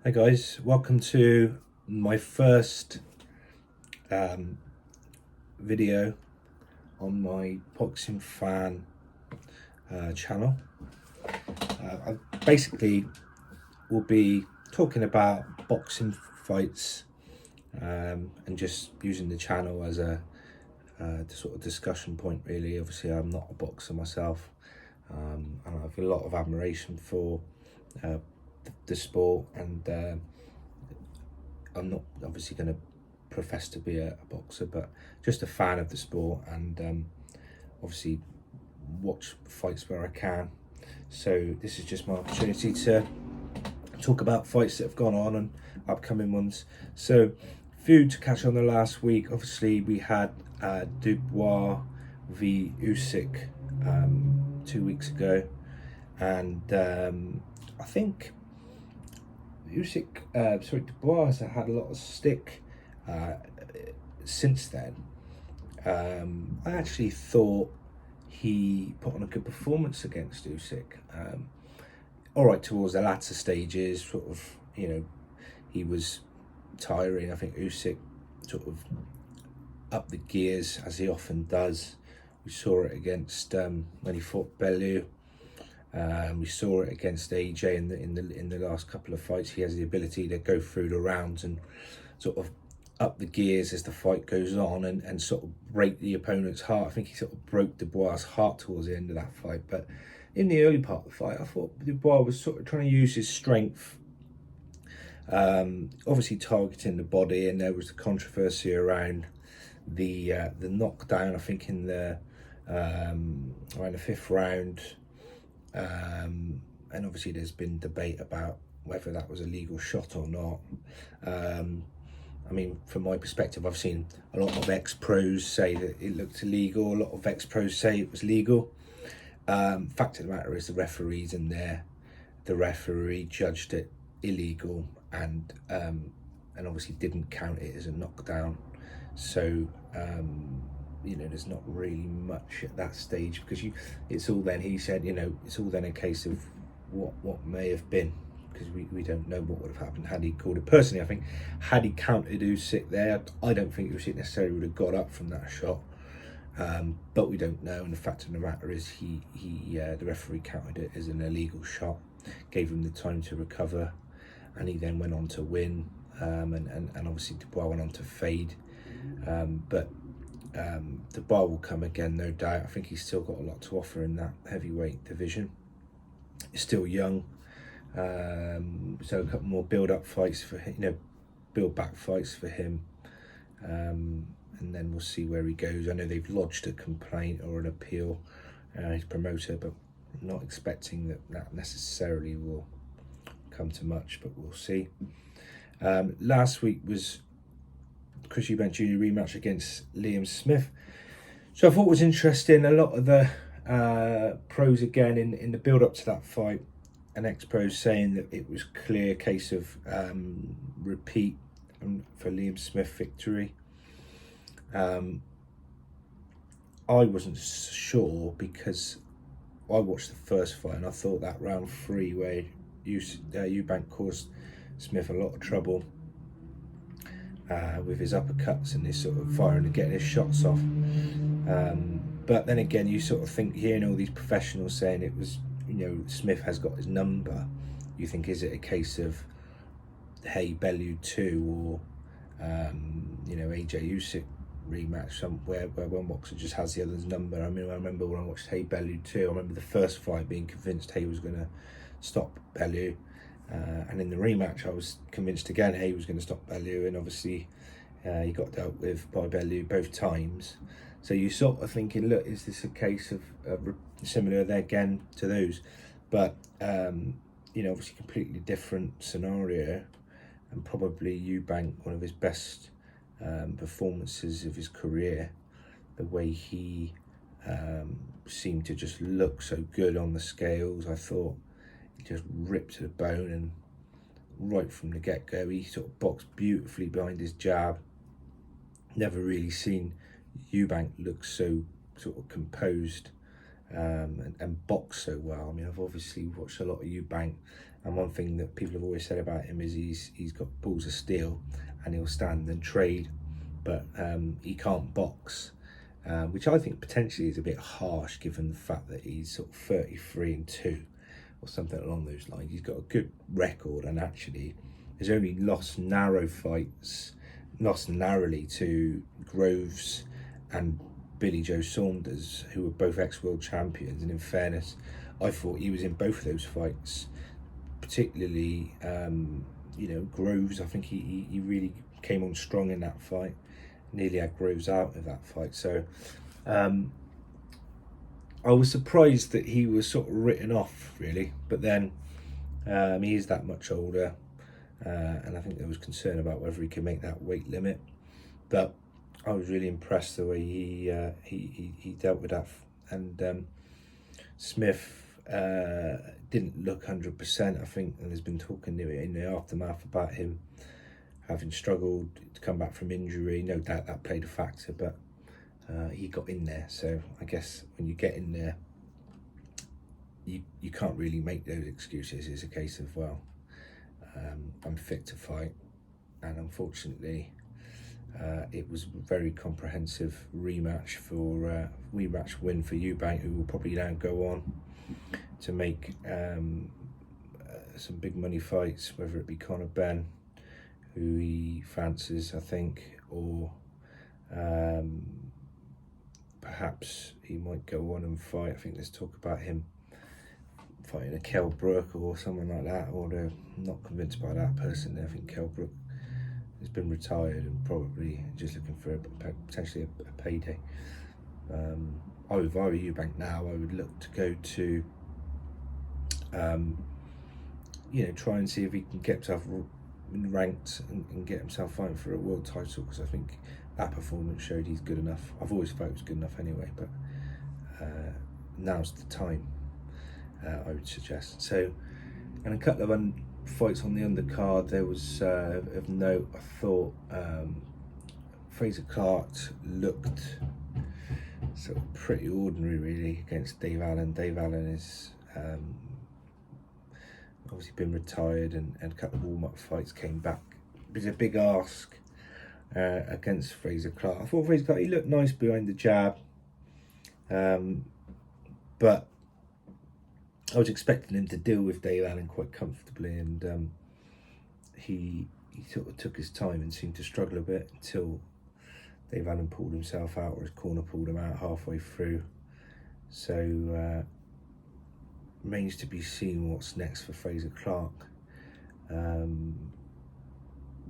Hi guys, welcome to my first video on my boxing fan channel. I basically will be talking about boxing fights and just using the channel as a sort of discussion point really. Obviously I'm not a boxer myself, and I have a lot of admiration for the sport, and I'm not obviously going to profess to be a boxer, but just a fan of the sport, and obviously watch fights where I can. So this is just my opportunity to talk about fights that have gone on and upcoming ones. So few to catch on the last week. Obviously we had Dubois v Usyk 2 weeks ago, and I think Dubois has had a lot of stick since then. I actually thought he put on a good performance against Usyk. All right, towards the latter stages, sort of, he was tiring. I think Usyk sort of upped the gears as he often does. We saw it against when he fought Bellew. We saw it against AJ in the last couple of fights. He has the ability to go through the rounds and sort of up the gears as the fight goes on, and sort of break the opponent's heart. I think he sort of broke Dubois' heart towards the end of that fight. But in the early part of the fight, I thought Dubois was sort of trying to use his strength, obviously targeting the body, and there was the controversy around the knockdown. I think in the around the fifth round. And obviously there's been debate about whether that was a legal shot or not. I mean, from my perspective, I've seen a lot of ex-pros say that it looked illegal. A lot of ex-pros say it was legal. Fact of the matter is the referee's in there. The referee judged it illegal, and obviously didn't count it as a knockdown. So there's not really much at that stage, because it's all then, he said, it's all then a case of what may have been, because we don't know what would have happened had he called it. Personally, I think had he counted Usyk there, I don't think Usyk necessarily would have got up from that shot, but we don't know. And the fact of the matter is the referee counted it as an illegal shot, gave him the time to recover, and he then went on to win, and obviously Dubois went on to fade, but the bar will come again, no doubt. I think he's still got a lot to offer in that heavyweight division. He's still young, so a couple more build-up fights for him, build-back fights for him, and then we'll see where he goes. I know they've lodged a complaint or an appeal, his promoter, but I'm not expecting that necessarily will come to much, but we'll see. Last week was Chris Eubank Jr. rematch against Liam Smith. So I thought it was interesting. A lot of the pros again in the build up to that fight, and ex-pros saying that it was clear case of repeat for Liam Smith victory. I wasn't sure, because I watched the first fight and I thought that round 3 where Eubank caused Smith a lot of trouble with his uppercuts and his sort of firing and getting his shots off. But then again, you sort of think, hearing all these professionals saying it was, Smith has got his number, you think, is it a case of, hey, Bellew 2 or, AJ Usyk rematch somewhere where one boxer just has the other's number? I mean, I remember when I watched Hey Bellew 2, I remember the first fight being convinced Hay was going to stop Bellew. And in the rematch, I was convinced again Hay was going to stop Bellew, and obviously he got dealt with by Bellew both times. So you sort of thinking, look, is this a case of similar there again to those? But obviously completely different scenario, and probably Eubank, one of his best performances of his career. The way he seemed to just look so good on the scales, I thought. Just ripped to the bone, and right from the get-go he sort of boxed beautifully behind his jab. Never really seen Eubank look so sort of composed and box so well. I mean, I've obviously watched a lot of Eubank, and one thing that people have always said about him is he's got balls of steel, and he'll stand and trade, but he can't box, which I think potentially is a bit harsh given the fact that he's sort of 33-2 or something along those lines. He's got a good record, and actually has only lost narrowly to Groves and Billy Joe Saunders, who were both ex-world champions. And in fairness, I thought he was in both of those fights, particularly Groves. I think he really came on strong in that fight, nearly had Groves out of that fight. So I was surprised that he was sort of written off, really. But then he is that much older, and I think there was concern about whether he could make that weight limit. But I was really impressed the way he dealt with that. And Smith didn't look 100%, I think, and there's been talking in the aftermath about him having struggled to come back from injury. No doubt that played a factor, but he got in there. So I guess when you get in there, you can't really make those excuses. It's a case of, well, I'm fit to fight, and unfortunately it was a very comprehensive rematch win for Eubank, who will probably now go on to make some big money fights, whether it be Conor Benn, who he fancies, I think, or perhaps he might go on and fight. I think there's talk about him fighting a Kell Brook or someone like that, although I'm not convinced by that personally. I think Kell Brook has been retired and probably just looking for potentially a payday. If I were Eubank now, I would look to go to try and see if he can get himself ranked and get himself fighting for a world title, because I think that performance showed he's good enough. I've always thought he was good enough anyway, but now's the time, I would suggest. So, and a couple of fights on the undercard. There was of note, I thought Fraser Clark looked sort of pretty ordinary really against Dave Allen. Dave Allen is obviously been retired, and a couple of warm-up fights came back. It was a big ask against Fraser Clark. I thought Fraser Clark, he looked nice behind the jab, but I was expecting him to deal with Dave Allen quite comfortably, and he sort of took his time and seemed to struggle a bit until Dave Allen pulled himself out, or his corner pulled him out halfway through. So remains to be seen what's next for Fraser Clark,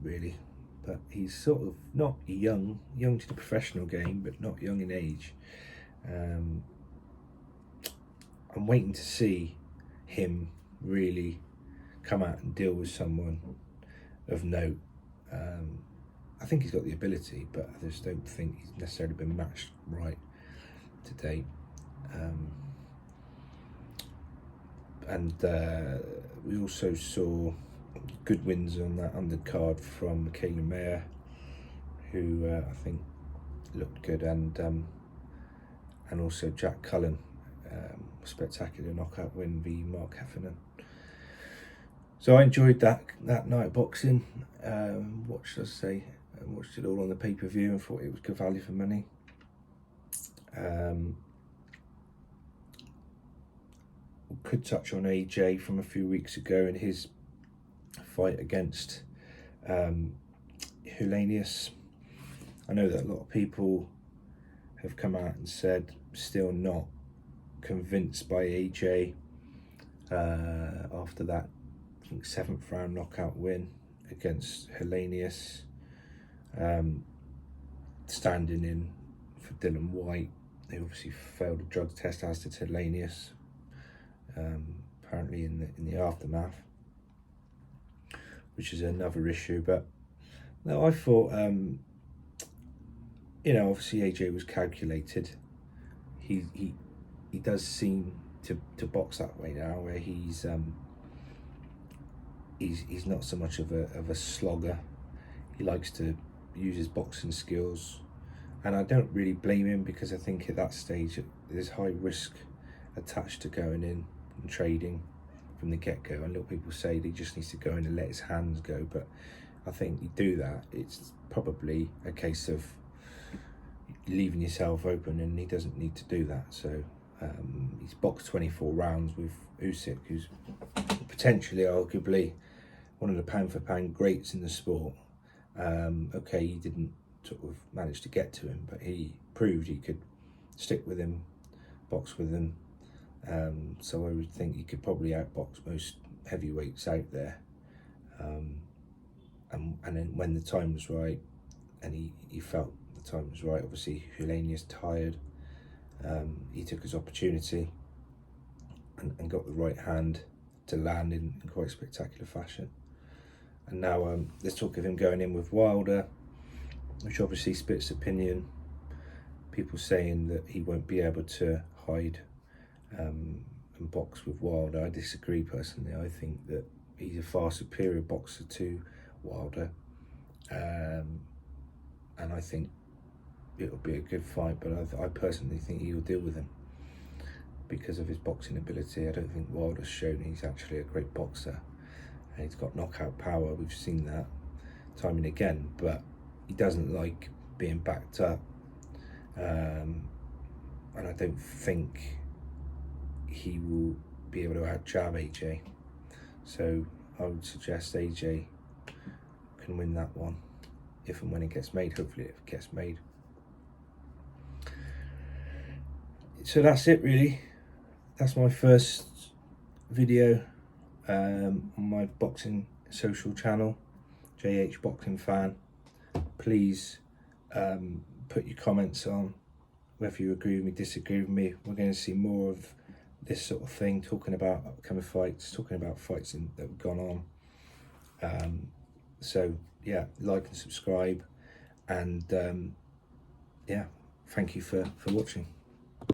really. But he's sort of not young to the professional game, but not young in age. I'm waiting to see him really come out and deal with someone of note. I think he's got the ability, but I just don't think he's necessarily been matched right to date. And we also saw good wins on that undercard from Michaela Mayer, who I think looked good, and also Jack Cullen, spectacular knockout win v Mark Heffernan. So I enjoyed that night of boxing. Watched it all on the pay-per-view and thought it was good value for money. Could touch on AJ from a few weeks ago in his fight against Helenius. I know that a lot of people have come out and said still not convinced by AJ after that, I think, 7th round knockout win against Helenius, standing in for Dylan White, who obviously failed a drug test, as did Helenius, apparently in the aftermath, which is another issue. But no, I thought obviously AJ was calculated. He does seem to box that way now, where he's not so much of a slogger. He likes to use his boxing skills, and I don't really blame him, because I think at that stage there's high risk attached to going in and trading from the get-go, and a lot of people say that he just needs to go in and let his hands go, but I think you do that, it's probably a case of leaving yourself open, and he doesn't need to do that. So he's boxed 24 rounds with Usyk, who's potentially, arguably, one of the pound for pound greats in the sport. Okay, he didn't sort of manage to get to him, but he proved he could stick with him, box with him. So I would think he could probably outbox most heavyweights out there. And then when the time was right, and he felt the time was right, obviously Helenius tired, he took his opportunity and got the right hand to land in quite spectacular fashion. And now there's talk of him going in with Wilder, which obviously splits opinion. People saying that he won't be able to hide and box with Wilder. I disagree personally. I think that he's a far superior boxer to Wilder, and I think it'll be a good fight, but I personally think he'll deal with him because of his boxing ability. I don't think Wilder's shown he's actually a great boxer, and he's got knockout power. We've seen that time and again, but he doesn't like being backed up, and I don't think he will be able to out-jab AJ. So I would suggest AJ can win that one if and when it gets made. Hopefully it gets made. So that's it really. That's my first video on my boxing social channel, JH Boxing Fan. Please put your comments on whether you agree with me, disagree with me. We're going to see more of this sort of thing, talking about upcoming fights, talking about fights that have gone on. So yeah, like and subscribe, and yeah, thank you for watching.